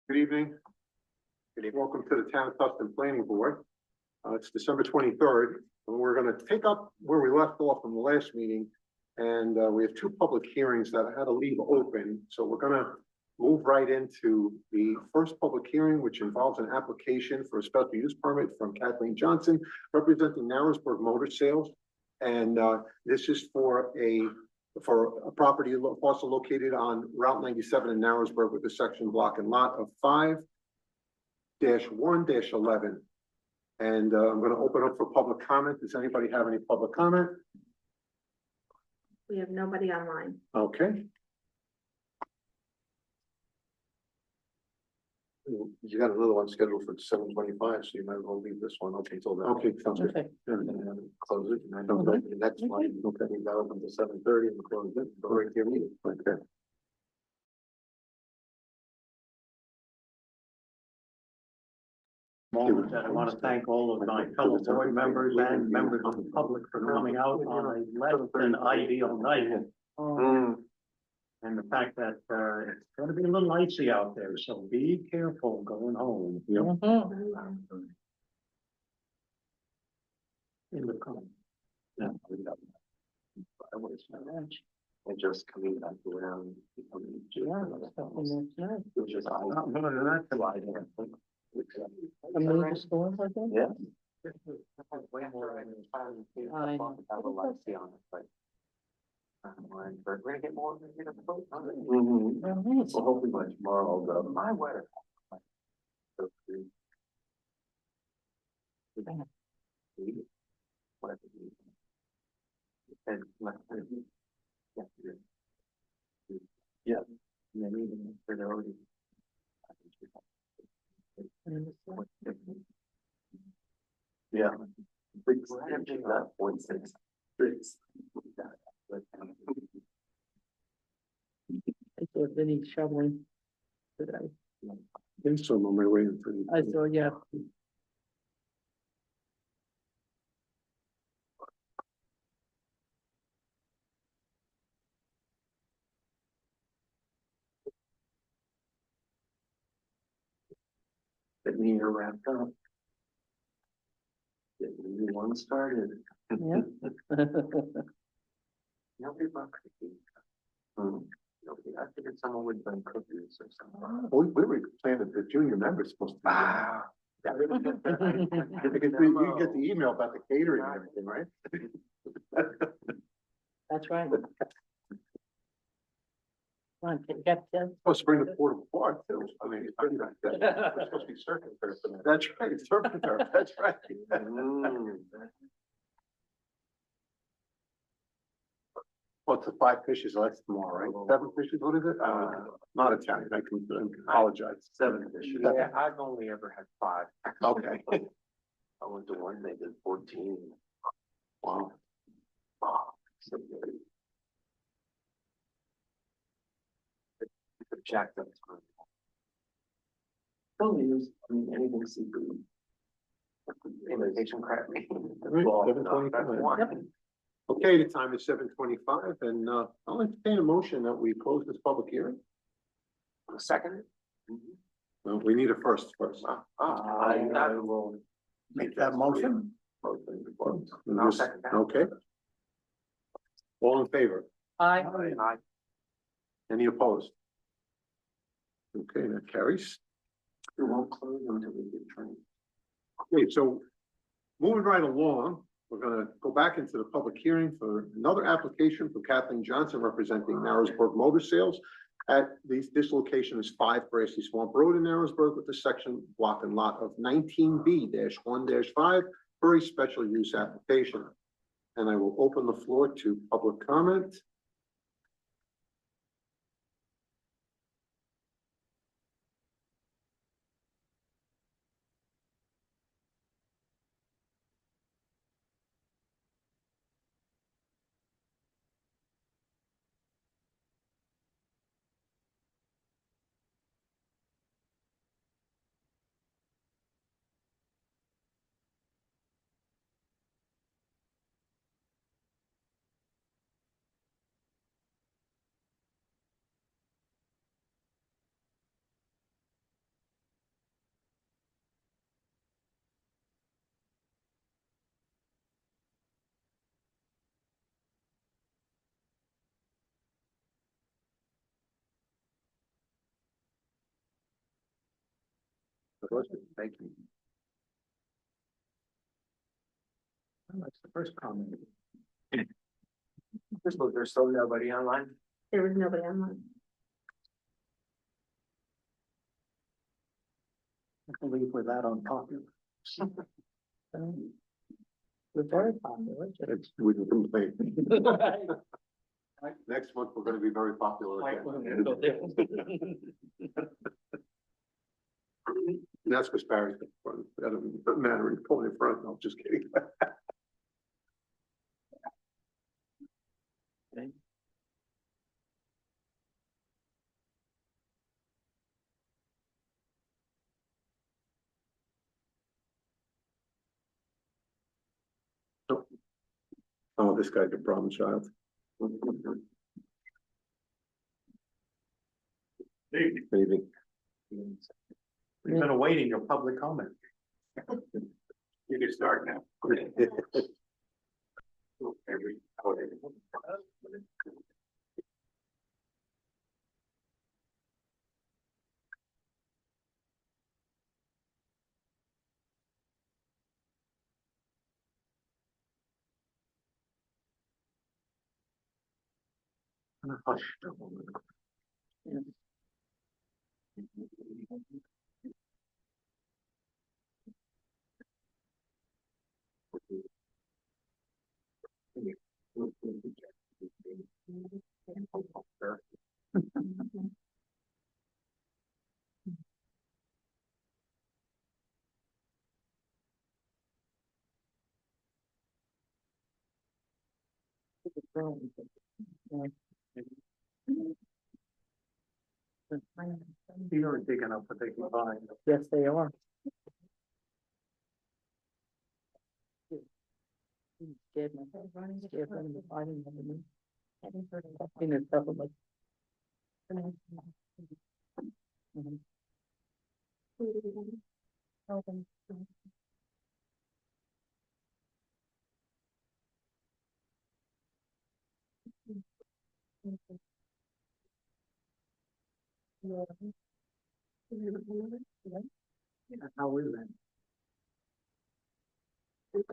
Good evening. Good evening. Welcome to the Town of Tustin Planning Board. It's December 23rd, and we're going to pick up where we left off from the last meeting. And we have two public hearings that I had to leave open. So we're going to move right into the first public hearing, which involves an application for a special use permit from Kathleen Johnson, representing Narrowsburg Motor Sales. And this is for a property parcel located on Route 97 in Narrowsburg with a section block and lot of 5-1-11. And I'm going to open up for public comment. Does anybody have any public comment? We have nobody online. Okay. You got another one scheduled for 7:25, so you might as well leave this one open until then. Okay, sounds good. Okay. And then close it, and I don't know the next one. Okay, we got open to 7:30 and close it. Go right to your meeting. Okay. Moment that I want to thank all of my fellow board members and members of the public for coming out on a less than ideal night. And the fact that it's going to be a little icy out there, so be careful going home. Yep. In the car. Yeah. I just coming back around. Just Yeah. We're gonna get more. So hopefully by tomorrow, my weather. Yeah. Yeah. That 0.6. I saw Vinny shoveling today. Thanks so on my way in for I saw, yeah. Get me here wrapped up. Get the new one started. Yeah. Nobody brought cookies. Nobody, I figured someone would bring cookies or something. We were planning the junior members supposed to. You get the email about the catering and everything, right? That's right. Come on, get this. Supposed to bring the portable bar too. I mean, we're supposed to be surfing for that. That's right, surfing turf, that's right. Well, it's the 5 fishes, so that's tomorrow, right? 7 fishes, what is it? Not Italian, I can apologize. 7 fishes. Yeah, I've only ever had 5. Okay. I went to one, they did 14. Wow. So good. It's jacked up time. Only use, I mean, anything seafood. Imitation crab meat. Okay, the time is 7:25, and I'll entertain a motion that we close this public hearing. Second. Well, we need a first. I will Make that motion. I'll second that. Okay. All in favor? I, Any opposed? Okay, that carries. We won't close until we get trained. Okay, so moving right along, we're gonna go back into the public hearing for another application from Kathleen Johnson representing Narrowsburg Motor Sales. At this location is 5 Grassy Swamp Road in Narrowsburg with a section block and lot of 19B-1-5 for a special use application. And I will open the floor to public comment. Thank you. That's the first comment. There's still nobody online. There was nobody online. I believe we're that unpopular. We're very popular. We can complain. Next month, we're gonna be very popular again. And that's because Barry's in front. That doesn't matter, he's pulling in front. No, just kidding. Oh, this guy's a problem child. Maybe. We've been awaiting your public comment. You can start now. Hush. You're digging up what they can find. Yes, they are. Scared me. Scared them to find them. I think it's probably. Mhm. How is that? It's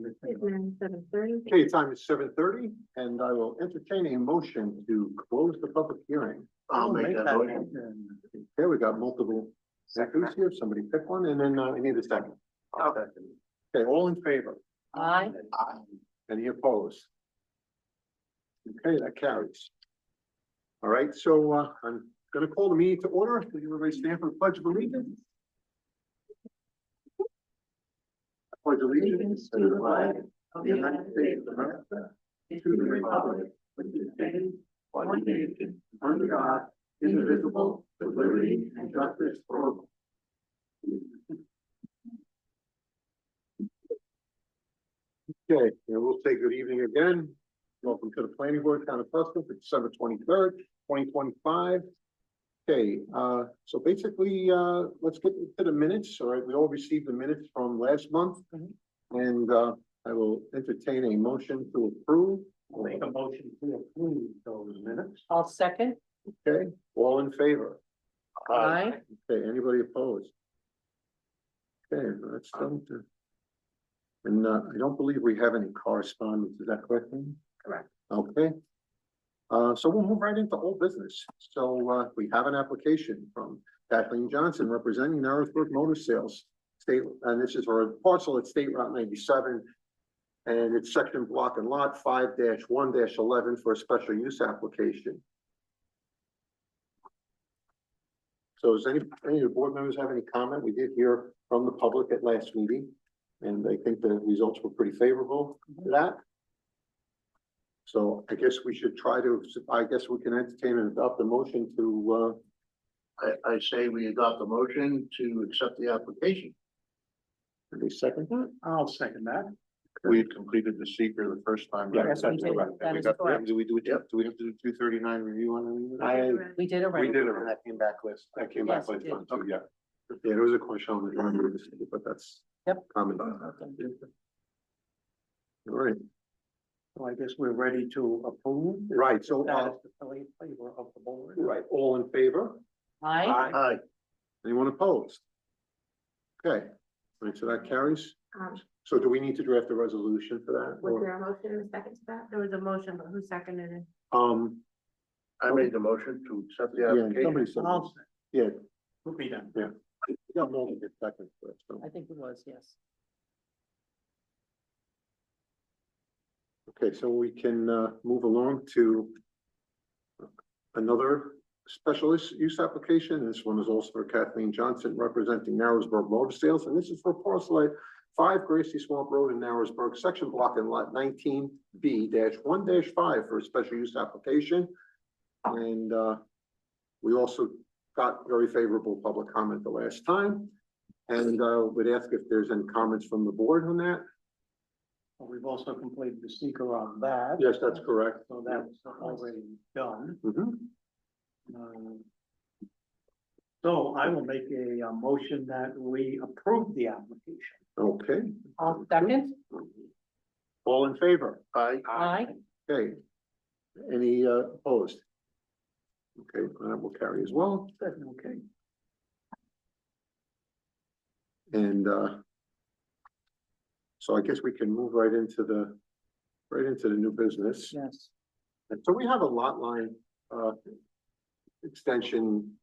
now 7:30. Okay, time is 7:30, and I will entertain a motion to close the public hearing. I'll make that motion. Okay, we got multiple seconds here. Somebody pick one, and then I need a second. Okay, all in favor? Aye. Any opposed? Okay, that carries. All right, so I'm gonna call the meeting to order. Will you everybody stand for the pledge of allegiance? I pledge allegiance to the flag of the United States of America, to the republic which stands one nation under God, indivisible, with liberty and justice for all. Okay, and we'll say good evening again. Welcome to the planning board, Town of Tustin, for December 23rd, 2025. Okay, so basically, let's get to the minutes. All right, we all received the minutes from last month. And I will entertain a motion to approve. I'll make a motion to approve those minutes. I'll second. Okay, all in favor? Aye. Okay, anybody opposed? Okay, that's done. And I don't believe we have any correspondence, is that correct? Correct. Okay. So we'll move right into old business. So we have an application from Kathleen Johnson representing Narrowsburg Motor Sales State, and this is for a parcel at State Route 97. And it's section block and lot 5-1-11 for a special use application. So does any of the board members have any comment? We did hear from the public at last meeting, and I think the results were pretty favorable to that. So I guess we should try to, I guess we can entertain and adopt a motion to, I say we adopt a motion to accept the application. any second that? I'll second that. We had completed the seeker the first time. Yeah, right? Yes, we did. That is correct. Do we do it, do we have to do 239 review on it? We did it right. We did it. And that came back list. That came back Yes, it later did. on too, yeah. Yeah, there was a question on the driveway, but that's. Yep. Common. Okay. All right, So I guess we're ready to approve. right, so, That is the favor of the board. right, all in favor? Aye. Aye. Anyone opposed? Okay, right, so that carries. Um, So do we need to draft a resolution for that? was or- there a motion in a second to that? There was a motion, but who seconded it? I made the motion to accept the Yeah, application. somebody said, I'll second. yeah, We'll be done. you got more than a second for it, so. I think it was, yes. Okay, so we can move along to another special use application. This one is also for Kathleen Johnson representing Narrowsburg Motor Sales, and this is for parcel at 5 Gracie Swamp Road in Narrowsburg, section block and lot 19B-1-5 for a special use application. And we also got very favorable public comment the last time. And would ask if there's any comments from the board on that. We've also completed the seeker on that. Yes, that's correct. So that's already done. Mhm. So I will make a motion that we approve the application. Okay, I'll second. all in favor? Aye. Okay. Any opposed? Okay, that will carry as well. Good, okay. And so I guess we can move right into the new business. Yes. And so we have a lot line extension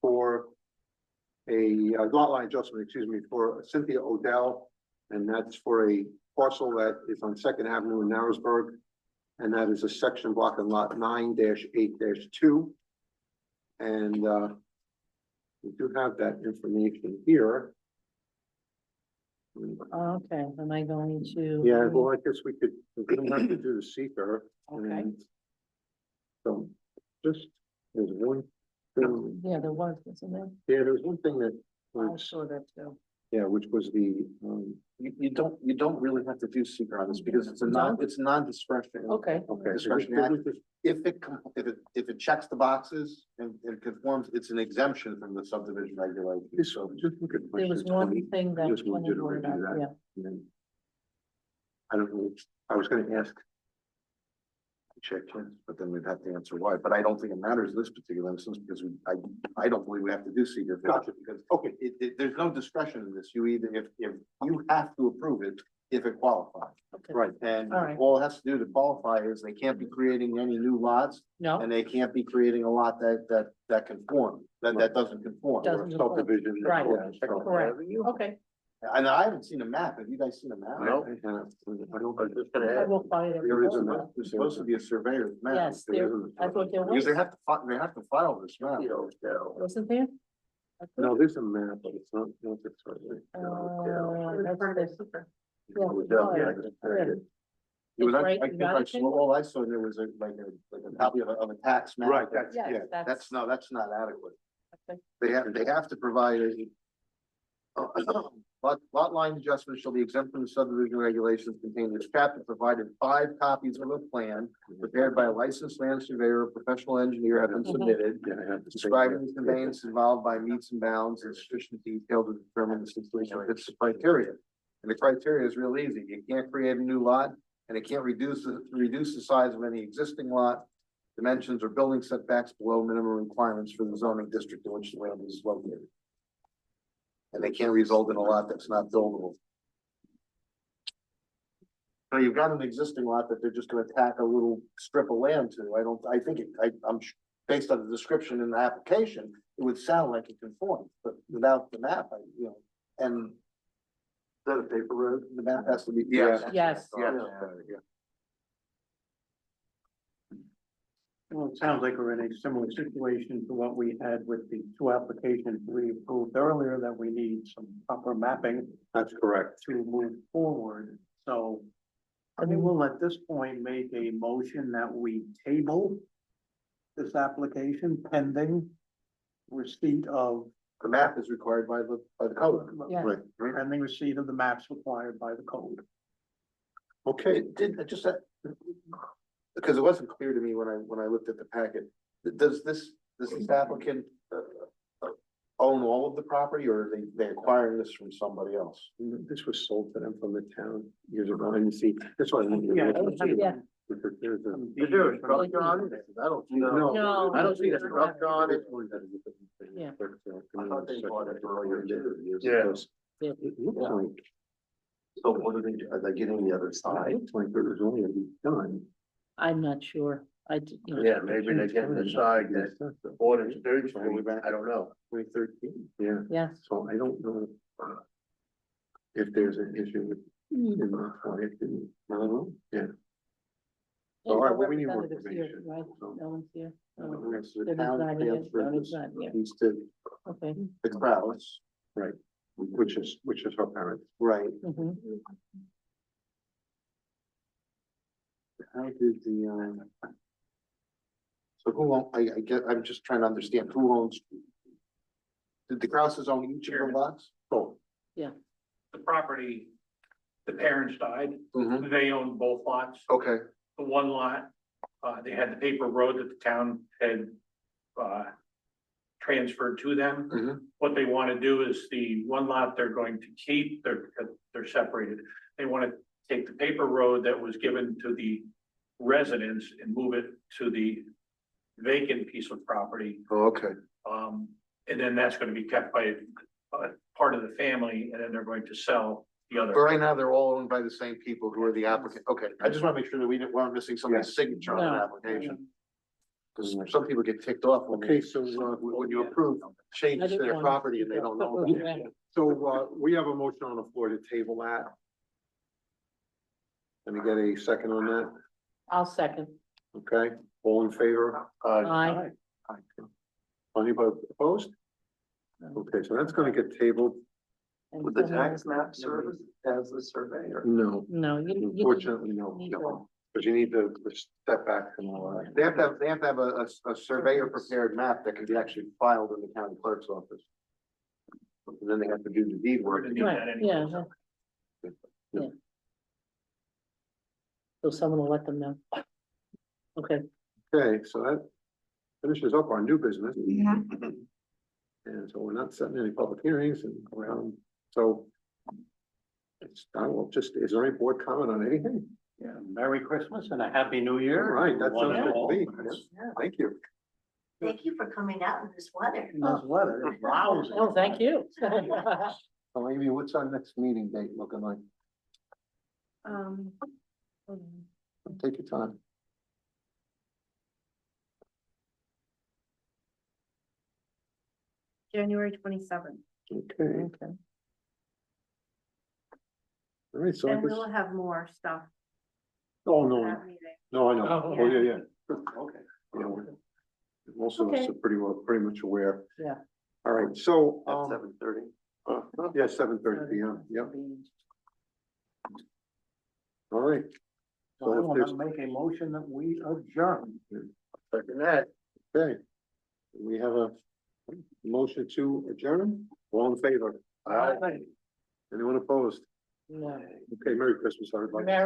for a lot line adjustment, excuse me, for Cynthia Odell. And that's for a parcel that is on Second Avenue in Narrowsburg. And that is a section block and lot 9-8-2. And we do have that information here. Okay, am I going to? Yeah, well, I guess we don't have to do the seeker. Okay. and So just, there's one thing, Yeah, there was, wasn't there? yeah, there's one thing that I was, saw that too. yeah, which was the, You don't really have to do seeker on this because it's it's non-discretionary. Okay. okay. Discretionary. If it checks the boxes and conforms, it's an exemption from the subdivision regulations. So just look at. There was question one 20. thing that. Just wanted you to planning board review had, that. yeah. And then I don't know, I was gonna ask, Check in, but then we'd have to answer why, but I don't think it matters in this particular instance because I don't believe we have to do seeker. Gotcha. Because, okay, there's no discretion in this. You either, if you have to approve it, if it qualifies. Okay. right, And All right. all it has to do to qualify is they can't be creating any new lots No, and they can't be creating a lot that conform, that doesn't conform. Doesn't or subdivision. Right. yeah, so- correct. Okay, And I haven't seen a map. Have you guys seen a map? No. I have, I don't, I was just gonna I add, will find it. There is a map. There's supposed to be a surveyor's map. Yes, there, I thought there Because was, they have to file this map. wasn't there? I thought- no, there's a map, but it's not, it's right. That's the- yeah, Odell, oh, yeah, yeah. It was, It's right, I you think got I it, saw, Ken? all I saw there was like a copy of a tax map. Right, that's, Yes, yeah, That's not adequate. Okay. They have to provide lot line adjustments shall be exempt from the subdivision regulations contained in this chapter, provided 5 copies of a plan prepared by a licensed land surveyor or professional engineer have been Mhm. submitted. yeah, I have to say Describing that. the conveyance involved by meets and bounds in sufficient detail to determine the situation fits the criteria. And the criteria is real easy. You can't create a new lot and it can't reduce the size of any existing lot. Dimensions or building setbacks below minimum requirements for the zoning district in which the land is located. And they can't result in a lot that's not buildable. So you've got an existing lot that they're just gonna tack a little strip of land to. Based on the description in the application, it would sound like it conforms, but without the map, and. Is that a paper road? The map has to be. Yes. Yes. Yeah. Well, it sounds like we're in a similar situation to what we had with the 2 applications we approved earlier, that we need some proper mapping That's correct. to move forward. So We will at this point make a motion that we table this application pending receipt of, The map is required by the code. Yeah. Right, pending receipt of the maps required by the code. okay, Did, I just, because it wasn't clear to me when I looked at the packet, does this applicant own all of the property, or are they acquiring this from somebody else? this was sold to them from the town years ago, and you see, that's why. Yeah. Yeah. There's a. Is there a structure on it? I don't see. No. No. I don't see the structure on it. Yeah. I thought they bought it earlier too. Yeah. Yeah. It looks like, So what are they, are they getting the other it side? looks like it was only done. I'm not sure. Yeah, maybe they're getting the side that bought it Third Street, I don't know. 2013, yeah, Yeah. so I don't know. If there's an issue with, in that one, it didn't, I don't know, yeah. All right, well, we need more Representatives here, information. right? so. No one's here. No. Yes, the Debbie's town not here. transferred Tony's this not here. piece to Okay. The Krause, which is her parent. right? Mhm. How did the, so who own, I get, I'm just trying to understand, who owns? Did the Krauses own each of the lots? Oh, The property, the parents died, Mm-hmm. they owned both lots. Okay, The one lot, they had the paper road that the town had, transferred to them. Mhm. What they want to do is the one lot they're going to keep, they're separated. They want to take the paper road that was given to the residents and move it to the vacant piece of property. oh, okay, And then that's going to be kept by, part of the family, and then they're going to sell the other. but right now they're all owned by the same people who are the applicant, okay, I just wanna make sure that weren't missing somebody's signature on an No. application. Cause some people get ticked off when okay, so, when you approve changes to their property and they don't know. about it. so, we have a motion on the floor to table that. Let me get a second on that, I'll second. okay, all in favor? Aye. Anybody opposed? Okay, so that's gonna get tabled, And Would the someone- tax map serve as the surveyor? no, No, you. unfortunately, no, need to- because you need the step back and all that. They have to have a surveyor prepared map that can be actually filed in the county clerk's office. And then they have to do the deed We're work. gonna need Right, that anyway. yeah. Yeah. So someone will let them know. Okay, Okay, so that finishes up our new business. And so we're not setting any public hearings and, so. It's, I will just, is there any board comment on anything? Yeah, Merry Christmas and a Happy New All Year. right, that One sounds and good all. to me. Thank you. Thank you for coming out in this weather. In this weather, it's lousy. oh, thank you. So Amy, what's our next meeting date looking like? hold on. Take your time. January 27th, Okay, Okay. all right, so I and guess, we'll have more stuff oh, for no, that meeting. no, I know, Oh, oh, yeah, yeah. Okay. Yeah, most of us Okay. are pretty much aware. Yeah. All right, so, At 7:30. yeah, 7:30 P.M., yep, all right. So I So if will there's, now make a motion that we adjourn. Second that. okay, we have a motion to adjourn, all in favor? Aye. Anyone opposed? No. Okay, Merry Christmas, everybody.